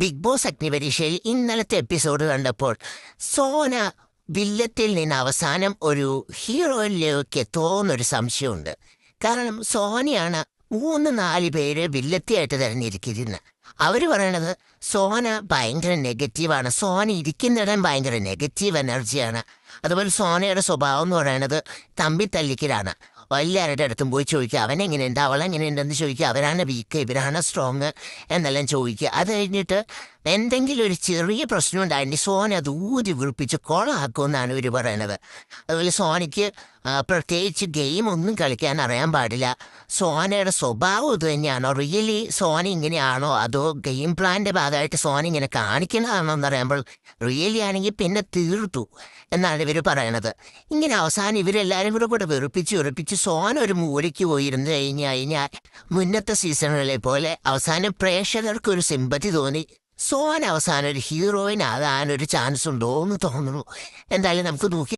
Big boss അഗ്നിപരീക്ഷയിൽ ഇന്നലത്തെ episode കണ്ടപ്പോൾ സോന വില്ലത്തിൽ നിന്ന് അവസാനം ഒരു ഹീറോയിലേക്ക് എത്തുമോന്നൊരു സംശയമുണ്ട്. കാരണം സോനയാണ് 3-4 പേര് വില്ലത്തിയായിട്ട് തിരഞ്ഞിരിക്കുന്നത്. അവർ പറയണത് സോന ഭയങ്കര നെഗറ്റീവാണ്, സോന ഇരിക്കുന്നിടം ഭയങ്കര നെഗറ്റീവ് എനർജിയാണ്. അതുപോലെ സോനയുടെ സ്വഭാവം എന്ന് പറയുന്നത് തമ്മിത്തല്ലിക്കലാണ്. എല്ലാവരുടെ അടുത്തും പോയി ചോദിക്കുക അവനെങ്ങനെയുണ്ട് അവളെങ്ങനെയുണ്ടെന്ന് ചോദിക്കുക, അവരാണ് വീക്ക് ഇവരാണ് സ്ട്രോങ് എന്നെല്ലാം ചോദിക്കുക. അത് കഴിഞ്ഞിട്ട് എന്തെങ്കിലും ഒരു ചെറിയ പ്രശ്നം ഉണ്ടായിട്ട് സോന അത് ഊതി വിളിപ്പിച്ച് കൊളാക്കുമെന്നാണ് ഇവർ പറയണത്. അതുപോലെ സോനയ്ക്ക് പ്രത്യേകിച്ച് ഗെയിം ഒന്നും കളിക്കാൻ അറിയാൻ പാടില്ല. സോനയുടെ സ്വഭാവം ഇത് തന്നെയാണോ, റിയലി സോന ഇങ്ങനെയാണോ അതോ ഗെയിം പ്ലാൻ്റെ ഭാഗമായിട്ട് സോന ഇങ്ങനെ കാണിക്കുന്നതാണോ എന്നറിയുമ്പോൾ റിയലി ആണെങ്കിൽ പിന്നെ തീർത്തു എന്നാണ് ഇവർ പറയണത്. ഇങ്ങനെ അവസാനം ഇവരെല്ലാവരും കൂടെ വെറുപ്പിച്ച് സോന ഒരു മൂലയ്ക്ക് പോയിരുന്നു കഴിഞ്ഞാൽ മുന്നത്തെ സീസണുകളെ പോലെ അവസാനം പ്രേക്ഷകർക്കൊരു സിമ്പതി തോന്നി സോന അവസാനം ഒരു ഹീറോയിൻ ആകാനൊരു ചാൻസ് ഉണ്ടോ എന്ന് തോന്നുന്നു. എന്തായാലും നമുക്ക് നോക്കി